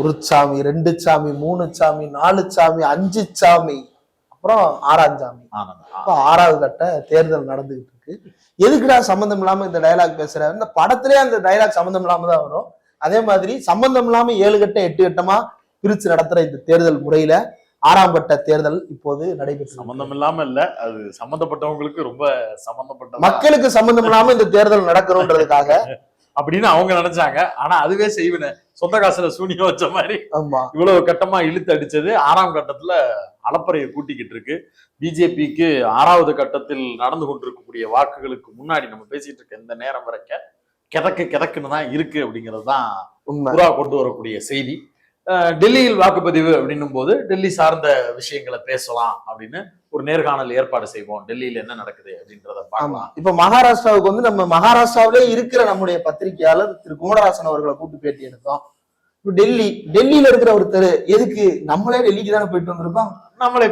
ஒரு சாமி, 2 சாமி, 3 சாமி, 4 சாமி, 5 சாமி, அப்புறம் 6ஆம் சாமி. இப்போ 6வது கட்ட தேர்தல் நடந்துகிட்டு இருக்கு. எதுக்குடா சம்பந்தம் இல்லாம இந்த டைலாக் பேசுற? இந்த படத்திலே அந்த டைலாக் சம்பந்தம் இல்லாம தான் வரும். அதே மாதிரி சம்பந்தம் இல்லாம 7 கட்டம் 8 கட்டமா பிரிச்சு நடத்துற இந்த தேர்தல் முறையில 6ஆம் கட்ட தேர்தல் இப்போது நடைபெற்று. சம்பந்தம் இல்லாம இல்ல, அது சம்பந்தப்பட்டவங்களுக்கு ரொம்ப சம்பந்தப்பட்ட மக்களுக்கு சம்பந்தம் இல்லாம இந்த தேர்தல் நடக்கிறோன்றதுக்காக அப்படின்னு அவங்க நினைச்சாங்க. ஆனா அதுவே செய்வன சொந்த காசுல சூனியம் வச்ச மாதிரி ஆமா இவ்வளவு கட்டமா இழுத்து அடிச்சது 6ஆம் கட்டத்துல அலப்பறையை கூட்டிக்கிட்டு இருக்கு. பிஜேபிக்கு 6வது கட்டத்தில் நடந்து கொண்டிருக்கக்கூடிய வாக்குகளுக்கு முன்னாடி நம்ம பேசிட்டு இருக்க இந்த நேரம் வரைக்கும் கிதக்குன்னு தான் இருக்கு அப்படிங்கிறது தான் புறா கொண்டு வரக்கூடிய செய்தி. டெல்லியில் வாக்குப்பதிவு அப்படின்னும் போது டெல்லி சார்ந்த விஷயங்களை பேசலாம் அப்படின்னு ஒரு நேர்காணல் ஏற்பாடு செய்வோம். டெல்லியில என்ன நடக்குது அப்படின்றத பார்க்கலாம். இப்ப மகாராஷ்டிராவுக்கு வந்து நம்ம மகாராஷ்டிராவிலே இருக்கிற நம்முடைய பத்திரிகையாளர் திரு குமரராசன் அவர்களை கூட்டு பேட்டி எடுத்தோம். டெல்லியில இருக்கிற ஒருத்தர் எதுக்கு நம்மளே டெல்லிக்கு தானே போயிட்டு வந்திருக்கோம், நம்மளே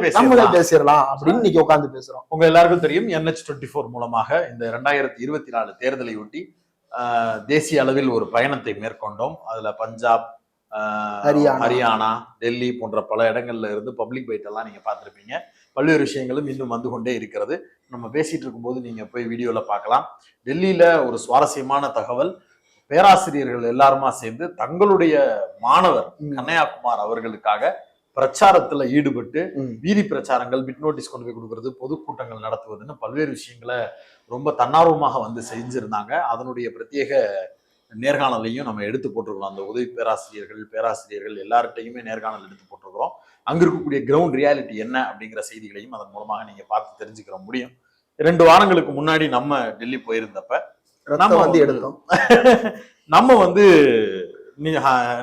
பேசிடலாம் அப்படின்னு இன்னைக்கு உட்காந்து பேசுறோம். உங்க எல்லாருக்கும் தெரியும், NH24 மூலமாக இந்த 2024 தேர்தலை ஒட்டி தேசிய அளவில் ஒரு பயணத்தை மேற்கொண்டோம். அதுல பஞ்சாப், ஹரியானா, டெல்லி போன்ற பல இடங்கள்ல இருந்து பப்ளிக் பைட் எல்லாம் நீங்க பார்த்திருப்பீங்க. பல்வேறு விஷயங்களும் இன்னும் வந்து கொண்டே இருக்கிறது. நம்ம பேசிட்டு இருக்கும்போது நீங்க போய் வீடியோல பார்க்கலாம். டெல்லியில ஒரு சுவாரஸ்யமான தகவல், பேராசிரியர்கள் எல்லாருமா சேர்ந்து தங்களுடைய மாணவர் கன்னையாகுமார் அவர்களுக்காக பிரச்சாரத்துல ஈடுபட்டு வீதி பிரச்சாரங்கள், பிட் நோட்டீஸ் கொண்டு போய் கொடுக்கறது, பொதுக்கூட்டங்கள் நடத்துவதுன்னு பல்வேறு விஷயங்களை ரொம்ப தன்னார்வமாக வந்து செஞ்சிருந்தாங்க. அதனுடைய பிரத்யேக நேர்காணலையும் நம்ம எடுத்து போட்டிருக்கிறோம். அந்த உதவி பேராசிரியர்கள் எல்லார்ட்டையுமே நேர்காணல் எடுத்து போட்டிருக்கிறோம். அங்க இருக்கக்கூடிய கிரவுண்ட் ரியாலிட்டி என்ன அப்படிங்கிற செய்திகளையும் அதன் மூலமாக நீங்க பார்த்து தெரிஞ்சுக்கிற முடியும். 2 வாரங்களுக்கு முன்னாடி நம்ம டெல்லி போயிருந்தப்ப நம்ம வந்து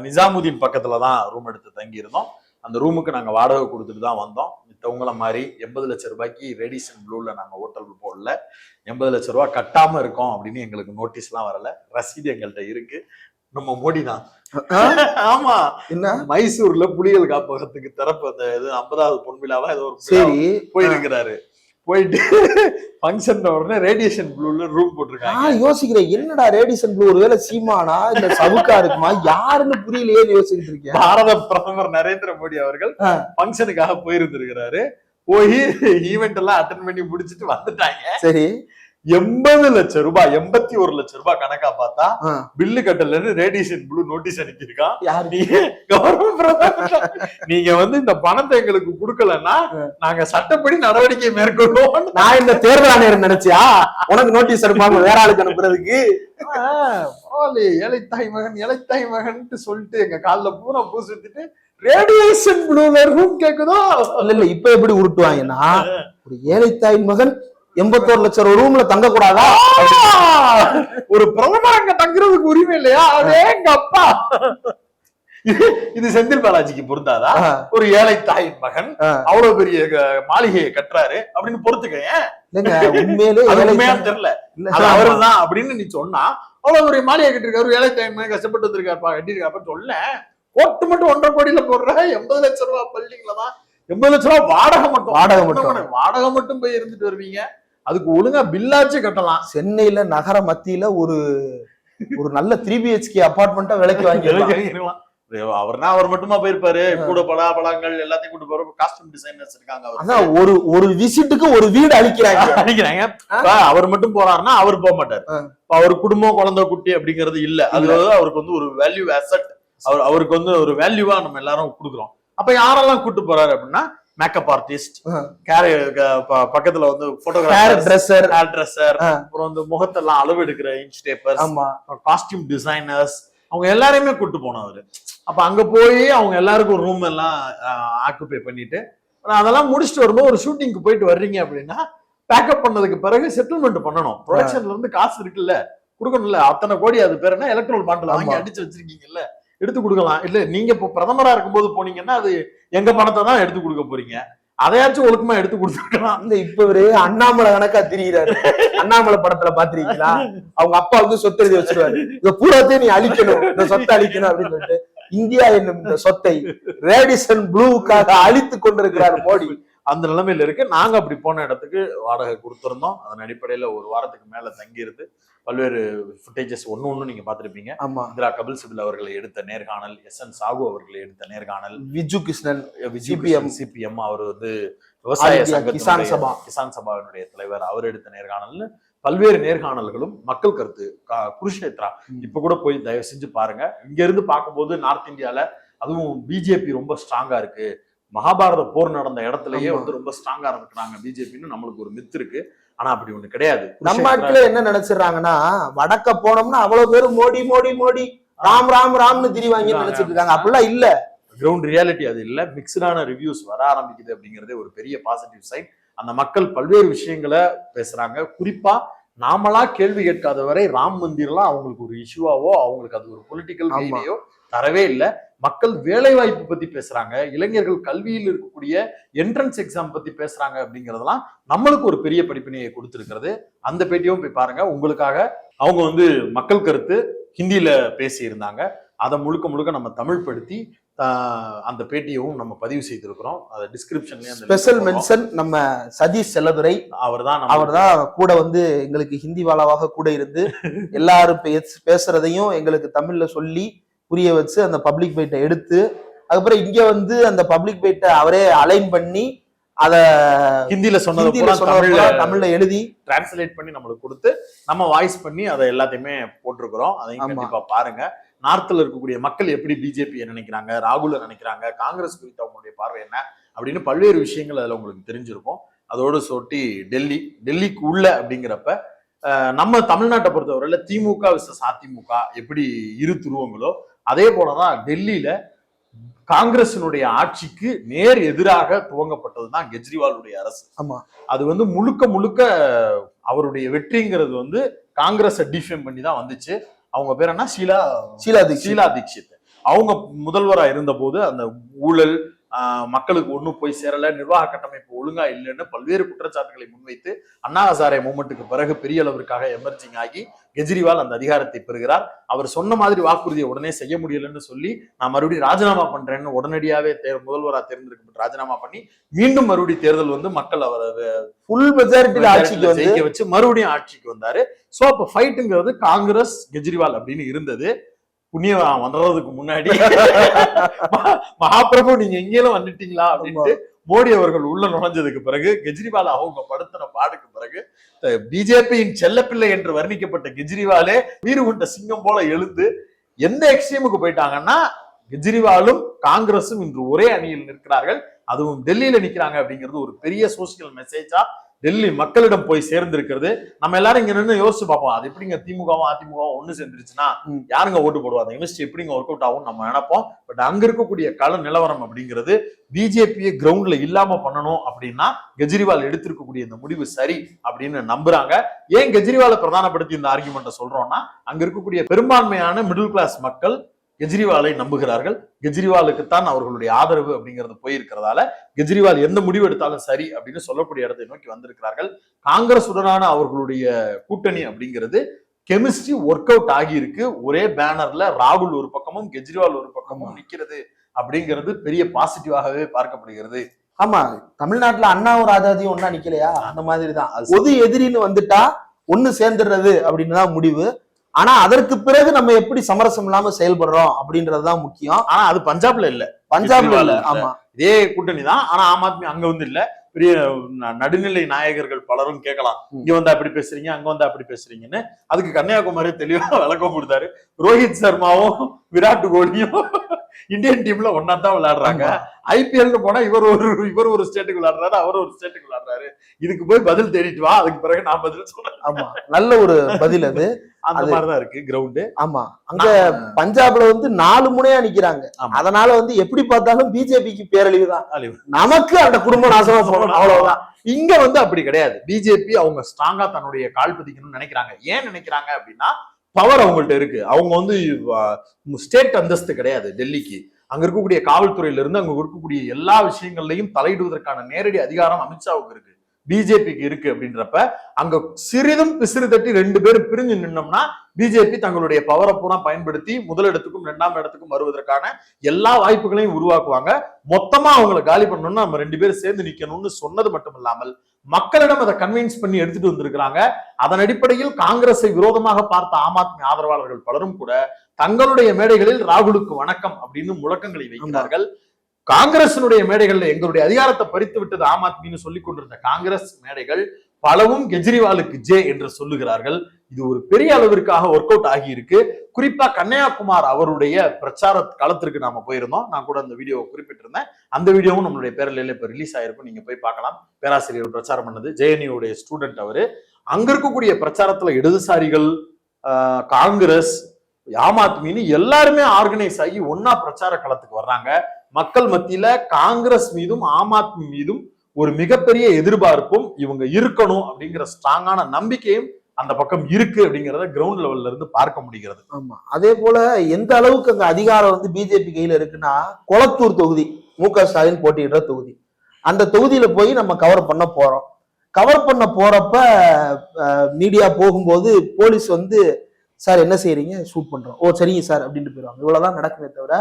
நிஜாமுதீன் பக்கத்துலதான் ரூம் எடுத்து தங்கி இருந்தோம். அந்த ரூமுக்கு நாங்க வாடகை கொடுத்துட்டு தான் வந்தோம். மித்தவங்கள மாதிரி 80 லட்சம் ரூபாய்க்கு ரேடிசன் ப்ளூல நாங்க ஹோட்டல் போடல. 80 லட்சம் ரூபாய் கட்டாம இருக்கோம் அப்படின்னு எங்களுக்கு நோட்டீஸ் எல்லாம் வரல. ரசீது எங்கள்கிட்ட இருக்கு. நம்ம மோடி தான். ஆமா, என்ன மைசூர்ல புலிகள் காப்பகத்துக்கு திறப்பு அந்த 50வது பொன்விழாவா ஏதோ ஒரு போயிருக்கிறாரு. போயிட்டு ஃபங்க்ஷன் உடனே ரேடியேஷன் ப்ளூல ரூம் போட்டிருக்காங்க. யோசிக்கிறேன், என்னடா ரேடியேஷன் ப்ளூ, ஒருவேளை சீமானா இல்ல சவுக்கா இருக்குமா, யாருன்னு புரியலையே யோசிச்சுட்டு இருக்கேன். பாரத பிரதமர் நரேந்திர மோடி அவர்கள் ஃபங்க்ஷனுக்காக போயிருந்திருக்கிறாரு. போய் ஈவெண்ட் எல்லாம் அட்டென்ட் பண்ணி முடிச்சுட்டு வந்துட்டாங்க. சரி, 80 லட்சம் ரூபாய் 81 லட்சம் ரூபாய் கணக்கா பார்த்தா பில்லு கட்டலன்னு ரேடியேஷன் ப்ளூ நோட்டீஸ் அனுப்பியிருக்கான். நீங்க வந்து இந்த பணத்தை எங்களுக்கு கொடுக்கலன்னா நாங்க சட்டப்படி நடவடிக்கை மேற்கொள்வோம். நான் இந்த தேர்தல் ஆணையர் நினைச்சியா உனக்கு நோட்டீஸ் அனுப்பாங்க வேற ஆளுக்கு அனுப்புறதுக்கு? இளைத்தாய் மகன் சொல்லிட்டு எங்க காலில் பூரா பூ சுத்திட்டு ரேடியேஷன் ப்ளூல ரூம் கேக்குதோ. இல்ல இப்ப எப்படி உருட்டுவாங்கன்னா, ஒரு ஏழைத்தாயின் மகன் 81 லட்சம் ரூம்ல தங்க கூடாதா? ஒரு பிரதமர் அங்க தங்குறதுக்கு உரிமை இல்லையா? அதே எங்க அப்பா. இது செந்தில் பாலாஜிக்கு பொருந்தாதா? ஒரு ஏழை தாயின் மகன் அவ்வளவு பெரிய மாளிகையை கட்டுறாரு அப்படின்னு பொறுத்துக்க. உண்மையா தெரியல, அது அவருதான் அப்படின்னு நீ சொன்னா, அவ்வளவு பெரிய மாளிகை கட்டிருக்காரு, ஏழை தாயின் மகன் கஷ்டப்பட்டு வந்திருக்காருப்பா, கட்டிருக்காப்ப சொல்ல. கோட்டு மட்டும் 1.5 கோடியில போடுற 80 லட்சம் ரூபாய் பள்ளிங்களதான். 80 லட்சம் ரூபாய் வாடகை மட்டும் போய் இருந்துட்டு வருவீங்க. அதுக்கு ஒழுங்கா பில்லாச்சு கட்டலாம். சென்னையில நகர மத்தியில ஒரு நல்ல 3 BHK அபார்ட்மெண்டா விலைக்கு வாங்கிடலாம். அவர் மட்டுமா போயிருப்பாரு, கூட பலாங்கள் எல்லாத்தையும் கூட்டு போற காஸ்டியூம் டிசைனர்ஸ் இருக்காங்க. அதான் ஒரு விசிட்டுக்கு ஒரு வீடு அழிக்கிறாங்க. அவர் மட்டும் போறாருன்னா அவர் போக மாட்டாரு. அவர் குடும்பம், குழந்தை, குட்டி அப்படிங்கிறது இல்ல. அது அவருக்கு வந்து ஒரு வேல்யூ அசெட். அவருக்கு வந்து ஒரு வேல்யூவா நம்ம எல்லாரும் கொடுக்குறோம். அப்ப யாரெல்லாம் கூட்டு போறாரு அப்படின்னா, மேக்கப் ஆர்டிஸ்ட், பக்கத்துல வந்து போட்டோகிராஃபர், அப்புறம் வந்து முகத்தெல்லாம் அளவு எடுக்கிற இன்ச் டேப்பர்ஸ், காஸ்டியூம் டிசைனர்ஸ், அவங்க எல்லாரையுமே கூட்டு போனவரு. அப்ப அங்க போய் அவங்க எல்லாருக்கும் ஒரு ரூம் எல்லாம் ஆக்குபை பண்ணிட்டு அதெல்லாம் முடிச்சுட்டு வரும்போது ஒரு ஷூட்டிங்க்கு போயிட்டு வர்றீங்க அப்படின்னா பேக்கப் பண்ணதுக்கு பிறகு செட்டில்மெண்ட் பண்ணணும். ப்ரொடக்ஷன்ல இருந்து காசு இருக்குல்ல, கொடுக்கணும்ல. அத்தனை கோடி, அது பேர் என்ன, எலக்ட்ரல் பாண்டில் வாங்கி அடிச்சு வச்சிருக்கீங்கல்ல, எடுத்து கொடுக்கலாம். இல்ல நீங்க இப்போ பிரதமரா இருக்கும்போது போனீங்கன்னா அது எங்க பணத்தை தான் எடுத்து கொடுக்க போறீங்க. அதையாச்சும் ஒழுக்கமா எடுத்து கொடுத்துருக்கலாம். இந்த இப்ப இவரு அண்ணாமலை கணக்கா திரிகிறாரு. அண்ணாமலை படத்துல பாத்திருக்கீங்களா? அவங்க அப்பா வந்து சொத்து எழுதி வச்சிருவாரு, இந்த பூராத்தையும் நீ அழிக்கணும், இந்த சொத்தை அழிக்கணும் அப்படின்னு சொல்லிட்டு இந்தியா என்னும் இந்த சொத்தை ரேடிசன் ப்ளூவுக்காக அழித்து கொண்டிருக்கிறார் மோடி. அந்த நிலைமையில இருக்கு. நாங்க அப்படி போன இடத்துக்கு வாடகை கொடுத்திருந்தோம். அதன் அடிப்படையில ஒரு வாரத்துக்கு மேல தங்கியிருந்து பல்வேறு ஃபுட்டேஜஸ் ஒண்ணு நீங்க பார்த்திருப்பீங்க. இந்திரா கபில் சிபில் அவர்களை எடுத்த நேர்காணல், எஸ்.என். சாகு அவர்களை எடுத்த நேர்காணல், விஜு கிருஷ்ணன் சிபிஎம் அவர் வந்து விவசாய கிசான் சபாவினுடைய தலைவர், அவர் எடுத்த நேர்காணல்னு பல்வேறு நேர்காணல்களும் மக்கள் கருத்து. குருஷேத்ரா இப்ப கூட போய் தயவு செஞ்சு பாருங்க. இங்க இருந்து பார்க்கும்போது நார்த் இந்தியால அதுவும் பிஜேபி ரொம்ப ஸ்ட்ராங்கா இருக்கு, மகாபாரத போர் நடந்த இடத்துலயே வந்து ரொம்ப ஸ்ட்ராங்கா இருக்கிறாங்க பிஜேபின்னு நம்மளுக்கு ஒரு மித்து இருக்கு. ஆனா அப்படி ஒண்ணு கிடையாது. நம்ம நாட்டுல என்ன நினைச்சிடறாங்கன்னா, வடக்க போனோம்னா அவ்வளவு பேரும் மோடி மோடி மோடி ராம் ராம் ராம்னு திரிவாங்கன்னு நினைச்சிட்டு இருக்காங்க. அப்படிலாம் இல்ல. கிரவுண்ட் ரியாலிட்டி அது இல்ல. மிக்சடான ரிவ்யூஸ் வர ஆரம்பிக்குது அப்படிங்கறதே ஒரு பெரிய பாசிட்டிவ் சைட். அந்த மக்கள் பல்வேறு விஷயங்களை பேசுறாங்க. குறிப்பா நாமளா கேள்வி கேட்காத வரை ராம் மந்திர்லாம் அவங்களுக்கு ஒரு இஷ்யூவாவோ அவங்களுக்கு அது ஒரு பொலிட்டிக்கல் கெயினையோ தரவே இல்லை. மக்கள் வேலை வாய்ப்பு பத்தி பேசுறாங்க, இளைஞர்கள் கல்வியில் இருக்கக்கூடிய என்ட்ரன்ஸ் எக்ஸாம் பத்தி பேசுறாங்க. அப்படிங்கறதெல்லாம் நம்மளுக்கு ஒரு பெரிய படிப்பினையை கொடுத்திருக்கிறது. அந்த பேட்டியும் போய் பாருங்க. உங்களுக்காக அவங்க வந்து மக்கள் கருத்து ஹிந்தியில பேசி இருந்தாங்க. அதை முழுக்க முழுக்க நம்ம தமிழ் படுத்தி அந்த பேட்டியும் நம்ம பதிவு செய்திருக்கிறோம். அது டிஸ்கிரிப்ஷன்லயே ஸ்பெஷல் மென்ஷன் நம்ம சதீஷ் செல்லதுரை அவர்தான் கூட வந்து எங்களுக்கு ஹிந்தி வாழாவாக கூட இருந்து எல்லாரும் பேசுறதையும் எங்களுக்கு தமிழ்ல சொல்லி புரிய வச்சு அந்த பப்ளிக் பைட்டை எடுத்து அதுக்கப்புறம் இங்க வந்து அந்த பப்ளிக் பைட்டை அவரே அலைன் பண்ணி அத ஹிந்தியில தமிழ்ல எழுதி டிரான்ஸ்லேட் பண்ணி நம்மளுக்கு கொடுத்து நம்ம வாய்ஸ் பண்ணி அதை எல்லாத்தையுமே போட்டிருக்கிறோம். அதையும் கண்டிப்பா பாருங்க. நார்த்ல இருக்கக்கூடிய மக்கள் எப்படி பிஜேபி நினைக்கிறாங்க, ராகுல நினைக்கிறாங்க, காங்கிரஸ் குறித்து அவங்களுடைய பார்வை என்ன அப்படின்னு பல்வேறு விஷயங்கள் அதுல உங்களுக்கு தெரிஞ்சிருக்கும். அதோடு சொட்டி டெல்லிக்கு உள்ள அப்படிங்கிறப்ப நம்ம தமிழ்நாட்டை பொறுத்தவரையில திமுக விசஸ் அதிமுக எப்படி இரு துருவங்களோ அதே போலதான் டெல்லியில காங்கிரசினுடைய ஆட்சிக்கு நேர் எதிராக துவங்கப்பட்டதுதான் கெஜ்ரிவாலுடைய அரசு. ஆமா, அது வந்து முழுக்க முழுக்க அவருடைய வெற்றிங்கிறது வந்து காங்கிரஸை டிஃபேம் பண்ணி தான் வந்துச்சு. அவங்க பேர் என்ன, ஷீலா தீட்சித். அவங்க முதல்வரா இருந்த போது அந்த ஊழல், மக்களுக்கு ஒண்ணும் போய் சேரல, நிர்வாக கட்டமைப்பு ஒழுங்கா இல்லைன்னு பல்வேறு குற்றச்சாட்டுகளை முன்வைத்து அண்ணா ஹசாரே மூமெண்ட்டுக்கு பிறகு பெரிய அளவிற்காக எமர்ஜிங் ஆகி கெஜ்ரிவால் அந்த அதிகாரத்தை பெறுகிறார். அவர் சொன்ன மாதிரி வாக்குறுதியை உடனே செய்ய முடியலன்னு சொல்லி நான் மறுபடியும் ராஜினாமா பண்றேன்னு உடனடியாவே முதல்வராக தேர்ந்தெடுக்கப்பட்டு ராஜினாமா பண்ணி மீண்டும் மறுபடியும் தேர்தல் வந்து மக்கள் அவர் ஃபுல் மெஜாரிட்டியில ஆட்சிக்கு ஜெயிக்க வச்சு மறுபடியும் ஆட்சிக்கு வந்தாரு. சோ அப்ப ஃபைட்டுங்கிறது காங்கிரஸ் கெஜ்ரிவால் அப்படின்னு இருந்தது. புண்ணியம் வந்ததுக்கு முன்னாடி மகாபிரபு நீங்க எங்கேயும் வந்துட்டீங்களா அப்படின்ட்டு மோடி அவர்கள் உள்ள நுழைஞ்சதுக்கு பிறகு கெஜ்ரிவால் அவங்க படுத்தின பாடுக்கு பிறகு பிஜேபியின் செல்லப்பிள்ளை என்று வர்ணிக்கப்பட்ட கெஜ்ரிவாலே வீறு கொண்ட சிங்கம் போல எழுந்து எந்த எக்ஸ்ட்ரீமுக்கு போயிட்டாங்கன்னா கெஜ்ரிவாலும் காங்கிரஸும் இன்று ஒரே அணியில் நிற்கிறார்கள். அதுவும் டெல்லியில நிக்கிறாங்க அப்படிங்கிறது ஒரு பெரிய சோசியல் மெசேஜா டெல்லி மக்களிடம் போய் சேர்ந்திருக்கிறது. நம்ம எல்லாரும் இங்க நின்று யோசிச்சு பார்ப்போம், அது எப்படிங்க திமுகவும் அதிமுகவும் ஒண்ணு சேர்ந்துருச்சுன்னா யாருங்க ஓட்டு போடுவாங்க, யூனிவர்சிட்டி எப்படிங்க ஒர்க் அவுட் ஆகும் நம்ம நினைப்போம். பட் அங்க இருக்கக்கூடிய கள நிலவரம் அப்படிங்கிறது பிஜேபியை கிரவுண்ட்ல இல்லாம பண்ணணும் அப்படின்னா கெஜ்ரிவால் எடுத்திருக்கக்கூடிய இந்த முடிவு சரி அப்படின்னு நம்புறாங்க. ஏன் கெஜ்ரிவாலை பிரதானப்படுத்தி இந்த ஆர்குமெண்ட்டை சொல்றோம்னா, அங்க இருக்கக்கூடிய பெரும்பான்மையான மிடில் கிளாஸ் மக்கள் கெஜ்ரிவாலை நம்புகிறார்கள். கெஜ்ரிவாலுக்குத்தான் அவர்களுடைய ஆதரவு அப்படிங்கிறது போயிருக்கிறதால கெஜ்ரிவால் எந்த முடிவு எடுத்தாலும் சரி அப்படின்னு சொல்லக்கூடிய இடத்தை நோக்கி வந்திருக்கிறார்கள். காங்கிரஸ் உடனான அவர்களுடைய கூட்டணி அப்படிங்கிறது கெமிஸ்ட்ரி ஒர்க் அவுட் ஆகி இருக்கு. ஒரே பேனர்ல ராகுல் ஒரு பக்கமும் கெஜ்ரிவால் ஒரு பக்கமும் நிக்கிறது அப்படிங்கிறது பெரிய பாசிட்டிவாகவே பார்க்கப்படுகிறது. ஆமா, தமிழ்நாட்டுல அண்ணாவும் ராஜாஜியும் ஒன்னா நிக்கலையா, அந்த மாதிரிதான் பொது எதிரின்னு வந்துட்டா ஒண்ணு சேர்ந்துடுறது அப்படின்னு தான் முடிவு. ஆனா அதற்கு பிறகு நம்ம எப்படி சமரசம் இல்லாம செயல்படுறோம் அப்படின்றதுதான் முக்கியம். ஆனா அது பஞ்சாப்ல இல்ல, ஆமா இதே கூட்டணி தான். ஆனா ஆம் ஆத்மி அங்க வந்து இல்ல. பெரிய நடுநிலை நாயகர்கள் பலரும் கேட்கலாம், இங்க வந்தா அப்படி பேசுறீங்க, அங்க வந்தா அப்படி பேசுறீங்கன்னு. அதுக்கு கன்னியாகுமரி தெளிவா விளக்கம் கொடுத்தாரு. ரோஹித் சர்மாவும் விராட் கோலியும் இந்தியன் டீம்ல ஒன்னா தான் விளையாடுறாங்க. ஐபிஎல் போனா இவர் ஒரு ஸ்டேட்டுக்கு விளையாடுறாரு, அவர் ஒரு ஸ்டேட்டுக்கு விளையாடுறாரு. இதுக்கு போய் பதில் தேடிட்டு வா, அதுக்கு பிறகு நான் பதில் சொல்றேன். ஆமா, நல்ல ஒரு பதில் அது. அந்த மாதிரிதான் இருக்கு கிரவுண்டு. ஆமா, அங்க பஞ்சாப்ல வந்து 4 முனையா நிக்கிறாங்க. அதனால வந்து எப்படி பார்த்தாலும் பிஜேபிக்கு பேரழிவு தான், நமக்கு அந்த குடும்ப நாசமா போகணும், அவ்வளவுதான். இங்க வந்து அப்படி கிடையாது. பிஜேபி அவங்க ஸ்ட்ராங்கா தன்னுடைய கால் பதிக்கணும்னு நினைக்கிறாங்க. ஏன் நினைக்கிறாங்க அப்படின்னா, பவர் அவங்கள்ட்ட இருக்கு. அவங்க வந்து ஸ்டேட் அந்தஸ்து கிடையாது டெல்லிக்கு. அங்க இருக்கக்கூடிய காவல்துறையில இருந்து அங்க இருக்கக்கூடிய எல்லா விஷயங்கள்லையும் தலையிடுவதற்கான நேரடி அதிகாரம் அமித்ஷாவுக்கு இருக்கு. பிஜேபிக்கு இருக்கு அப்படின்றப்ப அங்க சிறிதும் பிசிறு தட்டி 2 பேரும் பிரிஞ்சு நின்னோம்னா பிஜேபி தங்களுடைய பவரை பூரா பயன்படுத்தி முதலிடத்துக்கும் 2ஆம் இடத்துக்கும் வருவதற்கான எல்லா வாய்ப்புகளையும் உருவாக்குவாங்க. மொத்தமா அவங்களை காலி பண்ணணும்னா நம்ம 2 பேரும் சேர்ந்து நிக்கணும்னு சொன்னது மட்டும் இல்லாமல் மக்களிடம் அதை கன்வின்ஸ் பண்ணி எடுத்துட்டு வந்திருக்கிறாங்க. அதன் அடிப்படையில் காங்கிரஸை விரோதமாக பார்த்த ஆம் ஆத்மி ஆதரவாளர்கள் பலரும் கூட தங்களுடைய மேடைகளில் ராகுலுக்கு வணக்கம் அப்படின்னு முழக்கங்களை வைக்கிறார்கள். காங்கிரசினுடைய மேடைகள்ல எங்களுடைய அதிகாரத்தை பறித்து விட்டது ஆம் ஆத்மின்னு சொல்லிக் கொண்டிருந்த காங்கிரஸ் மேடைகள் பலவும் கெஜ்ரிவாலுக்கு ஜே என்று சொல்லுகிறார்கள். இது ஒரு பெரிய அளவிற்காக ஒர்க் அவுட் ஆகி இருக்கு. குறிப்பா கன்னியாகுமார் அவருடைய பிரச்சார களத்திற்கு நாம போயிருந்தோம். நான் கூட அந்த வீடியோவை குறிப்பிட்டிருந்தேன். அந்த வீடியோவும் நம்மளுடைய பேரலையில இப்ப ரிலீஸ் ஆயிருக்கும், நீங்க போய் பார்க்கலாம். பேராசிரியர் பிரச்சாரம் பண்ணது ஜேஎன்யூடைய ஸ்டூடெண்ட் அவரு. அங்க இருக்கக்கூடிய பிரச்சாரத்துல இடதுசாரிகள், காங்கிரஸ், ஆம் ஆத்மின்னு எல்லாருமே ஆர்கனைஸ் ஆகி ஒன்னா பிரச்சார களத்துக்கு வர்றாங்க. மக்கள் மத்தியில காங்கிரஸ் மீதும் ஆம் ஆத்மி மீதும் ஒரு மிகப்பெரிய எதிர்பார்ப்பும் இவங்க இருக்கணும் அப்படிங்கிற ஸ்ட்ராங்கான நம்பிக்கையும் அந்த பக்கம் இருக்கு அப்படிங்கிறத கிரவுண்ட் லெவல்ல இருந்து பார்க்க முடிகிறது. ஆமா, அதே போல எந்த அளவுக்கு அங்க அதிகாரம் வந்து பிஜேபி கையில இருக்குன்னா, கொளத்தூர் தொகுதி மு.க. ஸ்டாலின் போட்டியிடுற தொகுதி, அந்த தொகுதியில போய் நம்ம கவர் பண்ண போறோம். கவர் பண்ண போறப்ப மீடியா போகும்போது போலீஸ் வந்து, சார் என்ன செய்யறீங்க, ஷூட் பண்றோம், ஓ சரிங்க சார் அப்படின்ட்டு போயிடுவாங்க. இவ்வளவுதான் நடக்குமே தவிர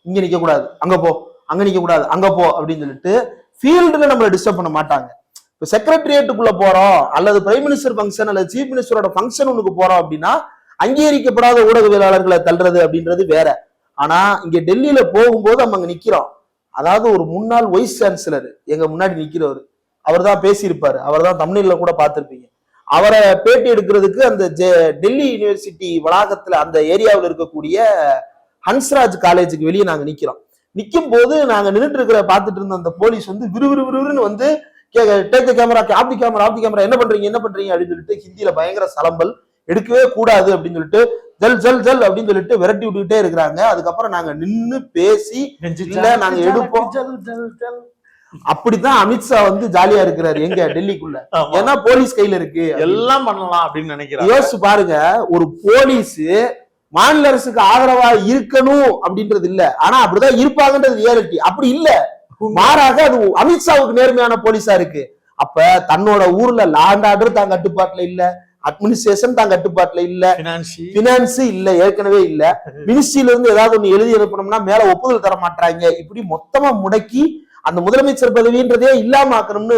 இங்க நிக்க கூடாது, அங்க போ, அங்க நிக்க கூடாது, அங்க போ அப்படின்னு சொல்லிட்டு ஃபீல்டுல நம்மளை டிஸ்டர்ப் பண்ண மாட்டாங்க. இப்போ செக்ரட்டரியேட்டுக்குள்ள போறோம் அல்லது பிரைம் மினிஸ்டர் ஃபங்க்ஷன் அல்லது சீஃப் மினிஸ்டரோட ஃபங்க்ஷன் ஒன்றுக்கு போறோம் அப்படின்னா அங்கீகரிக்கப்படாத ஊடகவியலாளர்களை தள்ளுறது அப்படின்றது வேற. ஆனா இங்க டெல்லியில போகும்போது நம்ம அங்க நிக்கிறோம். அதாவது ஒரு முன்னாள் வைஸ் சான்சலர் எங்க முன்னாடி நிக்கிறவர், அவர் தான் பேசியிருப்பாரு, அவர் தான் தமிழ்ல கூட பார்த்திருப்பீங்க. அவரை பேட்டி எடுக்கிறதுக்கு அந்த டெல்லி யூனிவர்சிட்டி வளாகத்துல அந்த ஏரியாவில் இருக்கக்கூடிய ஹன்ஸ்ராஜ் காலேஜுக்கு வெளியே நாங்க நிக்கிறோம். நிக்கும் போது நாங்க நின்றுட்டு இருக்கிற பார்த்துட்டு இருந்த அந்த போலீஸ் வந்து விறுவிறுன்னு வந்து take the camera, off the camera, என்ன பண்றீங்க அப்படின்னு சொல்லிட்டு ஹிந்தியில பயங்கர சலம்பல், எடுக்கவே கூடாது அப்படின்னு சொல்லிட்டு ஜல் ஜல் ஜல் அப்படின்னு சொல்லிட்டு விரட்டி விட்டுக்கிட்டே இருக்கிறாங்க. அதுக்கப்புறம் நாங்க நின்னு பேசி இல்ல நாங்க எடுப்போம். அப்படித்தான் அமித்ஷா வந்து ஜாலியா இருக்கிறாரு எங்க டெல்லிக்குள்ள, ஏன்னா போலீஸ் கையில இருக்கு, எல்லாம் பண்ணலாம் அப்படின்னு நினைக்கிறேன். யோசிச்சு பாருங்க, ஒரு போலீஸ் மாநில அரசுக்கு ஆதரவா இருக்கணும் அப்படின்றது இல்ல, ஆனா அப்படிதான் இருப்பாங்கன்றது ரியாலிட்டி. அப்படி இல்ல, மாறாக அது அமித்ஷாவுக்கு நேர்மையான போலீஸா இருக்கு. அப்ப தன்னோட ஊர்ல லாண்ட் ஆர்டர் தான் கட்டுப்பாட்டுல இல்ல, அட்மினிஸ்ட்ரேஷன் தான் கட்டுப்பாட்டுல இல்ல, பினான்ஸ் இல்ல, ஏற்கனவே இல்ல, மினிஸ்ட்ரியில இருந்து ஏதாவது ஒண்ணு எழுதி அனுப்பணும்னா மேல ஒப்புதல் தர மாட்டாங்க. இப்படி மொத்தமா முடக்கி அந்த முதலமைச்சர் பதவின்றதே இல்லாம ஆக்கணும்னு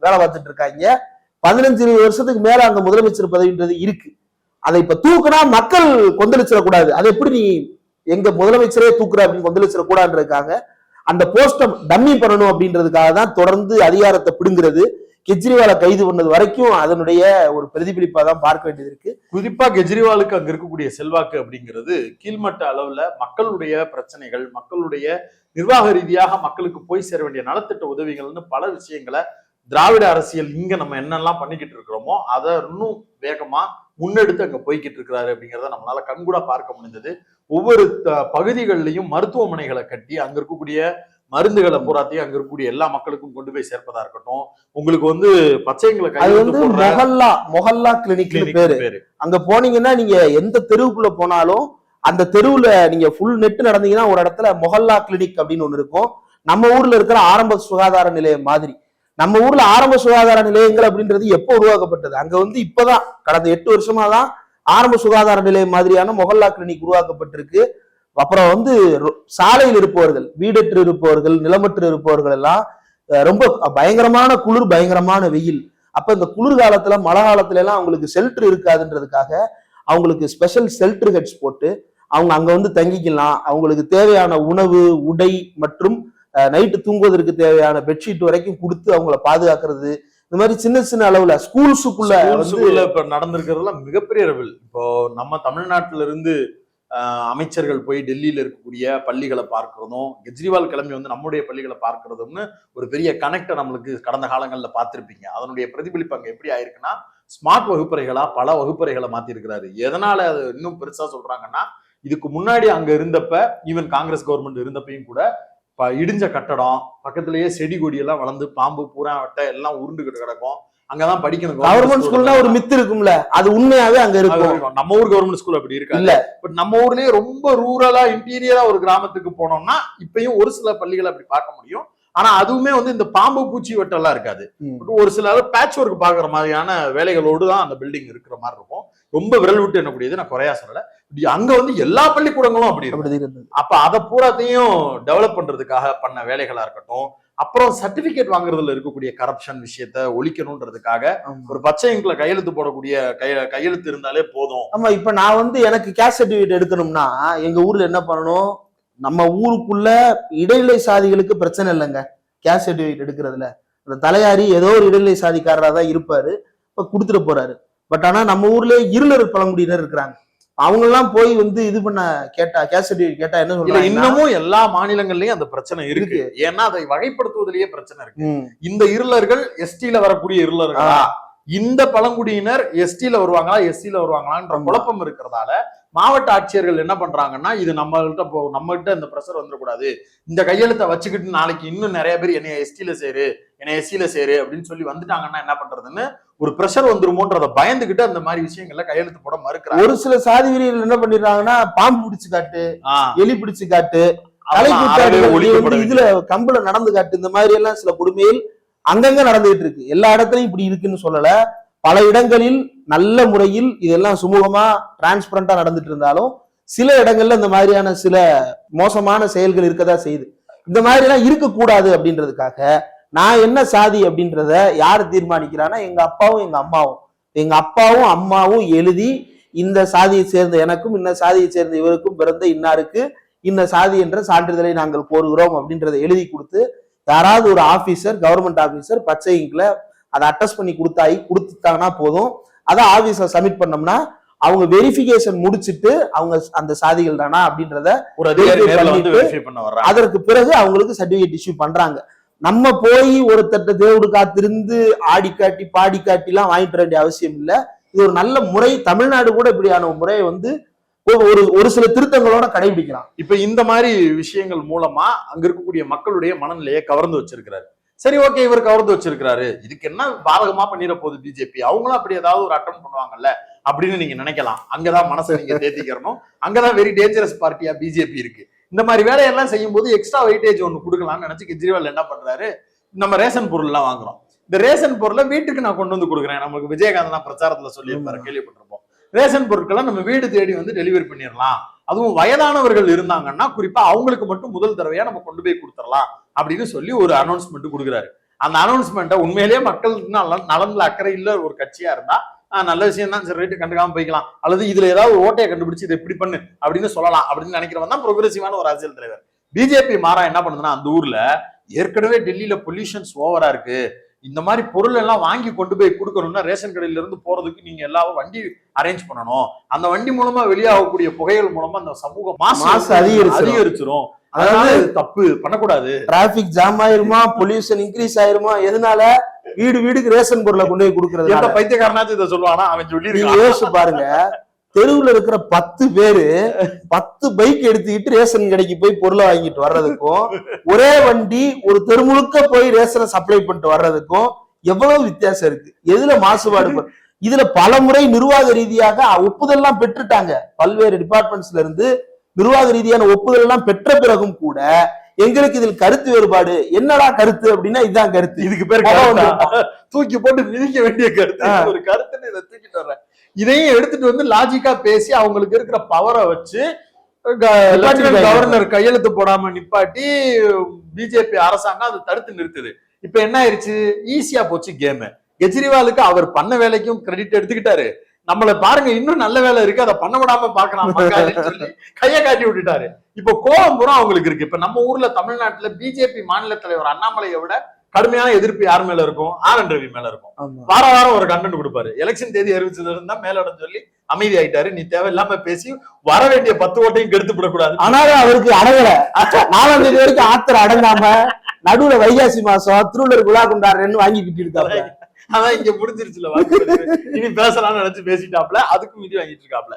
வேலை பார்த்துட்டு இருக்காங்க. 15-20 வருஷத்துக்கு மேல அங்க முதலமைச்சர் பதவின்றது இருக்கு. அதை இப்ப தூக்குனா மக்கள் கொந்தளிச்சிடக்கூடாது. அதை எப்படி நீ எங்க முதலமைச்சரே தூக்குற அப்படின்னு கொந்தளிச்சிடக்கூடாதுன்றதுக்காக அந்த போஸ்ட டம்மி பண்ணணும் அப்படின்றதுக்காக தான் தொடர்ந்து அதிகாரத்தை பிடுங்கிறது. கெஜ்ரிவாலை கைது பண்ணது வரைக்கும் அதனுடைய ஒரு பிரதிபலிப்பா தான் பார்க்க வேண்டியது இருக்கு. குறிப்பா கெஜ்ரிவாலுக்கு அங்க இருக்கக்கூடிய செல்வாக்கு அப்படிங்கிறது கீழ்மட்ட அளவுல மக்களுடைய பிரச்சனைகள், மக்களுடைய நிர்வாக ரீதியாக மக்களுக்கு போய் சேர வேண்டிய நலத்திட்ட உதவிகள்னு பல விஷயங்களை திராவிட அரசியல் இங்க நம்ம என்னெல்லாம் பண்ணிக்கிட்டு இருக்கிறோமோ அதை இன்னும் வேகமா முன்னெடுத்து அங்க போய்கிட்டு இருக்கிறாரு அப்படிங்கிறத நம்மளால கண்கூடா பார்க்க முடிந்தது. ஒவ்வொரு பகுதிகளிலையும் மருத்துவமனைகளை கட்டி அங்க இருக்கக்கூடிய மருந்துகளை பூராத்தையும் அங்க இருக்கக்கூடிய எல்லா மக்களுக்கும் கொண்டு போய் சேர்ப்பதா இருக்கட்டும். உங்களுக்கு வந்து பச்சைங்களை மொஹல்லா கிளினிக் பேரு. அங்க போனீங்கன்னா நீங்க எந்த தெருவுக்குள்ள போனாலும் அந்த தெருவுல நீங்க ஃபுல் நெட் நடந்தீங்கன்னா ஒரு இடத்துல மொஹல்லா கிளினிக் அப்படின்னு ஒண்ணு இருக்கும். நம்ம ஊர்ல இருக்கிற ஆரம்ப சுகாதார நிலையம் மாதிரி. நம்ம ஊர்ல ஆரம்ப சுகாதார நிலையங்கள் அப்படின்றது எப்போ உருவாக்கப்பட்டது? அங்க வந்து இப்பதான் கடந்த 8 வருஷமா தான் ஆரம்ப சுகாதார நிலையம் மாதிரியான மொஹல்லா கிளினிக் உருவாக்கப்பட்டிருக்கு. அப்புறம் வந்து சாலையில் இருப்பவர்கள், வீடற்று இருப்பவர்கள், நிலமற்று இருப்பவர்கள் எல்லாம் ரொம்ப பயங்கரமான குளிர், பயங்கரமான வெயில். அப்ப இந்த குளிர் காலத்துல மழை காலத்துல எல்லாம் அவங்களுக்கு ஷெல்டர் இருக்காதுன்றதுக்காக அவங்களுக்கு ஸ்பெஷல் ஷெல்டர் ஹெட்ஸ் போட்டு அவங்க அங்க வந்து தங்கிக்கலாம். அவங்களுக்கு தேவையான உணவு, உடை மற்றும் நைட்டு தூங்குவதற்கு தேவையான பெட்ஷீட் வரைக்கும் கொடுத்து அவங்கள பாதுகாக்கிறது. இந்த மாதிரி சின்ன சின்ன அளவுல ஸ்கூல்ஸுக்குள்ள இப்ப நடந்திருக்கிறதுல மிகப்பெரிய லெவல். இப்போ நம்ம தமிழ்நாட்டில இருந்து அமைச்சர்கள் போய் டெல்லியில இருக்கக்கூடிய பள்ளிகளை பார்க்கிறதும், கெஜ்ரிவால் கிளம்பி வந்து நம்முடைய பள்ளிகளை பார்க்கிறதும்னு ஒரு பெரிய கனெக்டை நம்மளுக்கு கடந்த காலங்களில் பார்த்திருப்பீங்க. அதனுடைய பிரதிபலிப்பு அங்க எப்படி ஆயிருக்குன்னா, ஸ்மார்ட் வகுப்பறைகளா பல வகுப்பறைகளை மாத்தி இருக்கிறாரு. எதனால அது இன்னும் பெருசா சொல்றாங்கன்னா, இதுக்கு முன்னாடி அங்க இருந்தப்ப ஈவன் காங்கிரஸ் கவர்மெண்ட் இருந்தப்பையும் கூட இடிஞ்ச கட்டடம் பக்கத்திலேயே செடி கொடி எல்லாம் வளர்ந்து பாம்பு பூரா வட்ட எல்லாம் உருண்டுகிட்டு கிடக்கும். அங்கதான் படிக்கணும். கவர்மெண்ட் ஸ்கூல்னா ஒரு மித்து இருக்கும்ல, அது உண்மையாவே அங்க இருக்கும். நம்ம ஊர் கவர்மெண்ட் ஸ்கூல் அப்படி இருக்கு இல்ல. பட் நம்ம ஊர்லயே ரொம்ப ரூரலா இன்டீரியரா ஒரு கிராமத்துக்கு போனோம்னா இப்பயும் ஒரு சில பள்ளிகளை அப்படி பார்க்க முடியும். ஆனா அதுவுமே வந்து இந்த பாம்பு பூச்சி வெட்டெல்லாம் இருக்காது. ஒரு சில பேட்ச் ஒர்க் பாக்குற மாதிரியான வேலைகளோடு தான் அந்த பில்டிங் இருக்கிற மாதிரி இருக்கும். ரொம்ப விரல் விட்டு என்னக்கூடியது, நான் குறையா சொல்லல. அங்க வந்து எல்லா பள்ளிக்கூடங்களும் அப்படி இருந்தது. அப்ப அதை பூராத்தையும் டெவலப் பண்றதுக்காக பண்ண வேலைகளா இருக்கட்டும், அப்புறம் சர்டிபிகேட் வாங்குறதுல இருக்கக்கூடிய கரப்ஷன் விஷயத்த ஒழிக்கணும்ன்றதுக்காக ஒரு பச்சை இங்க்ல கையெழுத்து போடக்கூடிய கையெழுத்து இருந்தாலே போதும். ஆமா, இப்ப நான் வந்து எனக்கு கேஸ்ட் சர்டிபிகேட் எடுக்கணும்னா எங்க ஊர்ல என்ன பண்ணணும், நம்ம ஊருக்குள்ள இடைநிலை சாதிகளுக்கு பிரச்சனை இல்லைங்க கேஸ்ட் சர்டிபிகேட் எடுக்கிறதுல. அந்த தலையாரி ஏதோ ஒரு இடைநிலை சாதிக்காரரா தான் இருப்பாரு, இப்ப கொடுத்துட்டு போறாரு. பட் ஆனா நம்ம ஊர்ல இருளர் பழங்குடியினர் இருக்கிறாங்க, அவங்க எல்லாம் போய் வந்து இது பண்ண கேட்டா கேஸ்ட் சர்டிபிகேட் கேட்டா என்ன சொல்றாங்க, இன்னமும் எல்லா மாநிலங்கள்லயும் அந்த பிரச்சனை இருக்கு. ஏன்னா அதை வகைப்படுத்துவதிலேயே பிரச்சனை இருக்கு. இந்த இருளர்கள் எஸ்டில வரக்கூடிய இருளர்களா, இந்த பழங்குடியினர் எஸ்டில வருவாங்களா எஸ்சில வருவாங்களான்ற குழப்பம் இருக்கிறதால மாவட்ட ஆட்சியர்கள் என்ன பண்றாங்கன்னா, இது நம்மகிட்ட இந்த பிரஷர் வந்துடக்கூடாது, இந்த கையெழுத்தை வச்சுக்கிட்டு நாளைக்கு இன்னும் நிறைய பேர் என்னைய எஸ்டில சேரு என்னை எஸ்சில சேரு அப்படின்னு சொல்லி வந்துட்டாங்கன்னா என்ன பண்றதுன்னு ஒரு பிரஷர் வந்துருமோன்றத பயந்துகிட்டு அந்த மாதிரி விஷயங்கள்ல கையெழுத்து போட மறுக்கிறாங்க. ஒரு சில சாதி வீரர்கள் என்ன பண்ணிடுறாங்கன்னா, பாம்பு பிடிச்சு காட்டு, எலி பிடிச்சு காட்டு, இதுல கம்புல நடந்து காட்டு, இந்த மாதிரி எல்லாம் சில கொடுமையில் அங்கங்க நடந்துகிட்டு இருக்கு. எல்லா இடத்துலயும் இப்படி இருக்குன்னு சொல்லல, பல இடங்களில் நல்ல முறையில் இதெல்லாம் சுமூகமா டிரான்ஸ்பரண்டா நடந்துட்டு இருந்தாலும் சில இடங்கள்ல இந்த மாதிரியான சில மோசமான செயல்கள் இருக்கதா செய்யுது. இந்த மாதிரி எல்லாம் இருக்கக்கூடாது அப்படின்றதுக்காக நான் என்ன சாதி அப்படின்றத யாரு தீர்மானிக்கிறான்னா, எங்க அப்பாவும் அம்மாவும் எழுதி இந்த சாதியை சேர்ந்த எனக்கும் இந்த சாதியை சேர்ந்த இவருக்கும் பிறந்த இன்னாருக்கு இந்த சாதி என்ற சான்றிதழை நாங்கள் கோருகிறோம் அப்படின்றத எழுதி கொடுத்து, யாராவது ஒரு ஆபீசர், கவர்மெண்ட் ஆபீசர் பச்சை இங்க்ல அதை அட்டஸ்ட் பண்ணி கொடுத்துட்டாங்கன்னா போதும். அதை ஆபீஸ்ல சப்மிட் பண்ணோம்னா அவங்க வெரிஃபிகேஷன் முடிச்சுட்டு அவங்க அந்த சாதிகள் தானா அப்படின்றத அதற்கு பிறகு அவங்களுக்கு சர்டிபிகேட் இஷ்யூ பண்றாங்க. நம்ம போய் ஒருத்தட்ட தேவடு காத்திருந்து ஆடி காட்டி பாடி காட்டி எல்லாம் வாங்கிட்டு வர வேண்டிய அவசியம் இல்லை. இது ஒரு நல்ல முறை. தமிழ்நாடு கூட இப்படியான முறையை வந்து ஒரு சில திருத்தங்களோட கடைபிடிக்கலாம். இப்ப இந்த மாதிரி விஷயங்கள் மூலமா அங்க இருக்கக்கூடிய மக்களுடைய மனநிலையை கவர்ந்து வச்சிருக்கிறாரு. சரி, ஓகே, இவர் கவர்ந்து வச்சிருக்கிறாரு, இதுக்கு என்ன பாதகமா பண்ணிட போகுது பிஜேபி, அவங்களும் அப்படி ஏதாவது ஒரு அட்டம் பண்ணுவாங்கல்ல அப்படின்னு நீங்க நினைக்கலாம். அங்கதான் மனசை நீங்க தேத்திக்கிறணும். அங்கதான் வெரி டேஞ்சரஸ் பார்ட்டியா பிஜேபி இருக்கு. இந்த மாதிரி வேலையெல்லாம் செய்யும் போது எக்ஸ்ட்ரா வெயிட்டேஜ் ஒண்ணு கொடுக்கலாம்னு நினைச்சு கெஜ்ரிவால் என்ன பண்றாரு, நம்ம ரேஷன் பொருள் எல்லாம் வாங்குறோம், இந்த ரேஷன் பொருளை வீட்டுக்கு நான் கொண்டு வந்து கொடுக்குறேன். நமக்கு விஜயகாந்த் தான் பிரச்சாரத்துல சொல்லியிருப்பாரு, கேள்விப்பட்டிருப்போம். ரேஷன் பொருட்களை நம்ம வீடு தேடி வந்து டெலிவரி பண்ணிடலாம், அதுவும் வயதானவர்கள் இருந்தாங்கன்னா குறிப்பா அவங்களுக்கு மட்டும் முதல் தடவையா நம்ம கொண்டு போய் கொடுத்துடலாம் அப்படின்னு சொல்லி ஒரு அனௌன்ஸ்மெண்ட் கொடுக்குறாரு. அந்த அனௌன்ஸ்மெண்ட்டை உண்மையிலேயே மக்கள் நலன்ல அக்கறை இல்ல ஒரு கட்சியா இருந்தா நல்ல விஷயம் தான், சரி ரைட்டு, கண்டுக்காம போய்க்கலாம், அல்லது இதுல ஏதாவது ஓட்டையை கண்டுபிடிச்சு இதை எப்படி பண்ணு அப்படின்னு சொல்லலாம் அப்படின்னு நினைக்கிறவன் தான் ப்ரோக்ரெசிவான ஒரு அரசியல் தலைவர். பிஜேபி மாறா என்ன பண்ணுதுன்னா, அந்த ஊர்ல ஏற்கனவே டெல்லியில பொல்யூஷன்ஸ் ஓவரா இருக்கு, இந்த மாதிரி பொருள் எல்லாம் வாங்கி கொண்டு போய் கொடுக்கணும்னா ரேஷன் கடையில இருந்து போறதுக்கு நீங்க எல்லாரும் வண்டி அரேஞ்ச் பண்ணணும், அந்த வண்டி மூலமா வெளியாகக்கூடிய புகைகள் மூலமா அந்த சமூக மாசு அதிகரிச்சிரும், அதாவது தப்பு பண்ணக்கூடாது, டிராபிக் ஜாம் ஆயிருமா, பொல்யூஷன் இன்க்ரீஸ் ஆயிருமா, எதனால வீடு வீடுக்கு ரேஷன் பொருளை கொண்டு போய் கொடுக்கறது. எந்த பைத்தியக்காரனாச்சும் இதை சொல்லுவானா, அவன் சொல்லி யோசிச்சு பாருங்க, தெருவுல இருக்கிற 10 பேரு 10 பைக் எடுத்துக்கிட்டு ரேஷன் கடைக்கு போய் பொருளை வாங்கிட்டு வர்றதுக்கும் ஒரே வண்டி ஒரு தெரு முழுக்க போய் ரேஷனை சப்ளை பண்ணிட்டு வர்றதுக்கும் எவ்வளவு வித்தியாசம் இருக்கு. எதுல மாசுபாடு? இதுல பல முறை நிர்வாக ரீதியாக ஒப்புதல் பெற்றுட்டாங்க. பல்வேறு டிபார்ட்மெண்ட்ஸ்ல இருந்து நிர்வாக ரீதியான ஒப்புதல் எல்லாம் பெற்ற பிறகும் கூட எங்களுக்கு இதில் கருத்து வேறுபாடு. என்னடா கருத்து அப்படின்னா இதுதான் கருத்து, இதுக்கு பேர் தூக்கி போட்டு மிதிக்க வேண்டிய கருத்து, ஒரு கருத்துன்னு இதை தூக்கிட்டு வர்றேன். இதையும் எடுத்துட்டு வந்து லாஜிக்கா பேசி அவங்களுக்கு இருக்கிற பவரை வச்சு கவர்னர் கையெழுத்து போடாம நிப்பாட்டி பிஜேபி அரசாங்கம் அதை தடுத்து நிறுத்துது. இப்ப என்ன ஆயிடுச்சு, ஈஸியா போச்சு கேம். கெஜ்ரிவாலுக்கு அவர் பண்ண வேலைக்கும் கிரெடிட் எடுத்துக்கிட்டாரு, நம்மள பாருங்க இன்னும் நல்ல வேலை இருக்கு அதை பண்ண விடாம பாக்கலாம் சொல்லி கையை காட்டி விட்டுட்டாரு. இப்ப கோபம் பூரா அவங்களுக்கு இருக்கு. இப்ப நம்ம ஊர்ல தமிழ்நாட்டுல பிஜேபி மாநில தலைவர் அண்ணாமலையை விட கடுமையான எதிர்ப்பு யார் மேல இருக்கும், ஆர்.என். ரவி மேல இருக்கும். வார வாரம் ஒரு கண்டென்ட் கொடுப்பாரு. எலெக்ஷன் தேதி அறிவிச்சதுல இருந்தா மேலோட சொல்லி அமைதி ஆயிட்டாரு, நீ தேவையில்லாம பேசி வர வேண்டிய 10 ஓட்டையும் கெடுத்து விடக்கூடாது. ஆனாலும் அவருக்கு அடங்கல. 4ஆம் தேதி வரைக்கும் ஆத்திர அடங்காம நடுவுல வைகாசி மாசம் திருவள்ளுவர் விழா கொண்டாடுறேன்னு வாங்கிக்கிட்டு இருக்காரு. அதான் இங்க முடிஞ்சிருச்சுல, இனி பேசலாம்னு நினைச்சு பேசிட்டாப்ல, அதுக்கும் மிதி வாங்கிட்டு இருக்காப்ல,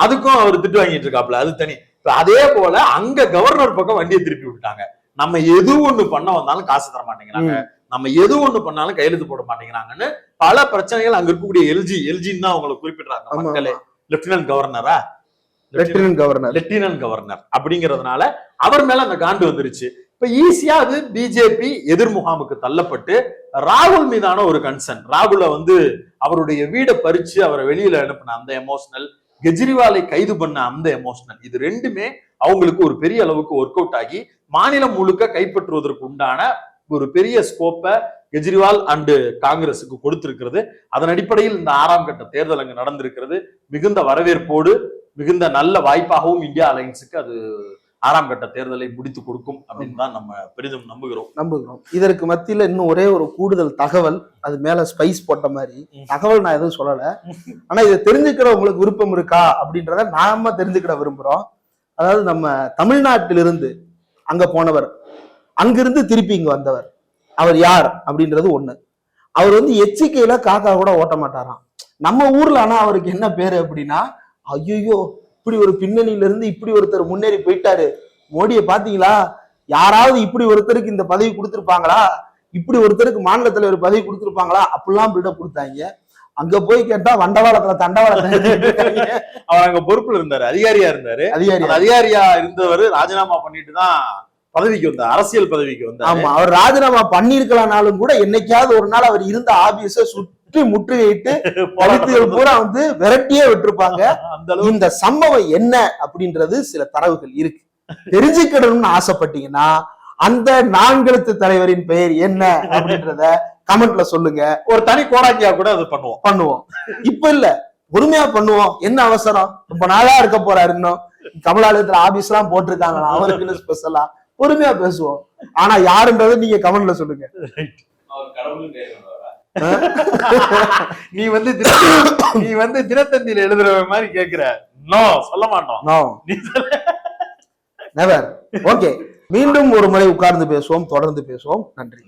அதுக்கும் அவர் திட்டு வாங்கிட்டு இருக்காப்ல, அது தனி. அதே போல அங்க கவர்னர் பக்கம் வண்டியை திருப்பி விட்டாங்க. நம்ம எது ஒண்ணு பண்ண வந்தாலும் காசு தர மாட்டேங்கிறாங்க, நம்ம எது ஒண்ணு பண்ணாலும் கையெழுத்து போட மாட்டேங்கிறாங்கன்னு பல பிரச்சனைகள் அங்க இருக்கக்கூடிய எல்ஜின்னு தான் அவங்களை குறிப்பிடுறாங்க மக்களே. லெப்டினன்ட் கவர்னரா லெப்டினன்ட் கவர்னர் அப்படிங்கிறதுனால அவர் மேல அந்த காண்டு வந்துருச்சு. இப்ப ஈஸியா அது பிஜேபி எதிர் முகாமுக்கு தள்ளப்பட்டு ராகுல் மீதான ஒரு கன்சர்ன், ராகுல அவருடைய வீடை பறிச்சு அவரை வெளியில அனுப்பின அந்த எமோஷனல், கெஜ்ரிவாலை கைது பண்ண அந்த எமோஷனல், இது ரெண்டுமே அவங்களுக்கு ஒரு பெரிய அளவுக்கு ஒர்க் அவுட் ஆகி மாநிலம் முழுக்க கைப்பற்றுவதற்கு உண்டான ஒரு பெரிய ஸ்கோப்பை கெஜ்ரிவால் அண்டு காங்கிரஸுக்கு கொடுத்திருக்கிறது. அதன் அடிப்படையில் இந்த 6ஆம் கட்ட தேர்தல் அங்கு நடந்திருக்கிறது. மிகுந்த வரவேற்போடு மிகுந்த நல்ல வாய்ப்பாகவும் இந்தியா அலையன்ஸுக்கு அது 6ஆம் கட்ட தேர்தலை முடித்து கொடுக்கும் அப்படின்னு தான் நம்ம பெரிதும் நம்புகிறோம். இதற்கு மத்தியில இன்னும் ஒரே ஒரு கூடுதல் தகவல், அது மேல ஸ்பைஸ் போட்ட மாதிரி தகவல் நான் எதுவும் சொல்லல, ஆனா இதை தெரிஞ்சுக்கிற உங்களுக்கு விருப்பம் இருக்கா அப்படின்றத நாம தெரிஞ்சுக்கிட விரும்புறோம். அதாவது நம்ம தமிழ்நாட்டிலிருந்து அங்க போனவர், அங்கிருந்து திருப்பி இங்க வந்தவர், அவர் யார் அப்படின்றது ஒண்ணு. அவர் எச்சிக்கையில காக்கா கூட ஓட்ட மாட்டாராம். நம்ம ஊர்ல ஆனா அவருக்கு என்ன பேரு அப்படின்னா, ஐயோ இப்படி ஒரு பின்னணியில இருந்து இப்படி ஒருத்தர் முன்னேறி போயிட்டாரு, மோடியை பாத்தீங்களா, யாராவது இப்படி ஒருத்தருக்கு இந்த பதவி கொடுத்திருப்பாங்களா, இப்படி ஒருத்தருக்கு மாநில தலைவர் பதவி கொடுத்திருப்பாங்களா, அப்படிலாம் பில்டப் கொடுத்தாங்க. அங்க போய் கேட்டா வண்டவாளத்துல தண்டவாளத்துல அவர் அங்க பொறுப்புல இருந்தாரு, அதிகாரியா இருந்தவர் ராஜினாமா பண்ணிட்டு தான் பதவிக்கு வந்தார், அரசியல் பதவிக்கு வந்தார். ஆமா, அவர் ராஜினாமா பண்ணிருக்கலாம்னாலும் கூட என்னைக்காவது ஒரு நாள் அவர் இருந்த ஆபீஸ சுற்றி முற்றுகையிட்டு பழுத்துகள் பூரா விரட்டியே விட்டுருப்பாங்க. இந்த சம்பவம் என்ன அப்படின்றது சில தரவுகள் இருக்கு, தெரிஞ்சுக்கணும்னு ஆசைப்பட்டீங்கன்னா அந்த 4 எழுத்து தலைவரின் பெயர் என்ன அப்படின்றத கமெண்ட்ல சொல்லுங்க. ஒரு தனி கோடாக்கியா கூட அது பண்ணுவோம். இப்ப இல்ல, பொறுமையா பண்ணுவோம், என்ன அவசரம், ரொம்ப நாளா இருக்க போறாரு, இன்னும் கமலாலயத்துல ஆபீஸ் எல்லாம் போட்டிருக்காங்க, அவருக்கு ஸ்பெஷலா பொறுமையா பேசுவோம். ஆனா யாருன்றது நீங்க கமெண்ட்ல சொல்லுங்க. நீ தினத்தந்தியில எழுதுற மாதிரி கேக்குற, சொல்ல மாட்டோம். ஓகே, மீண்டும் ஒரு முறை உட்கார்ந்து பேசுவோம், தொடர்ந்து பேசுவோம். நன்றி.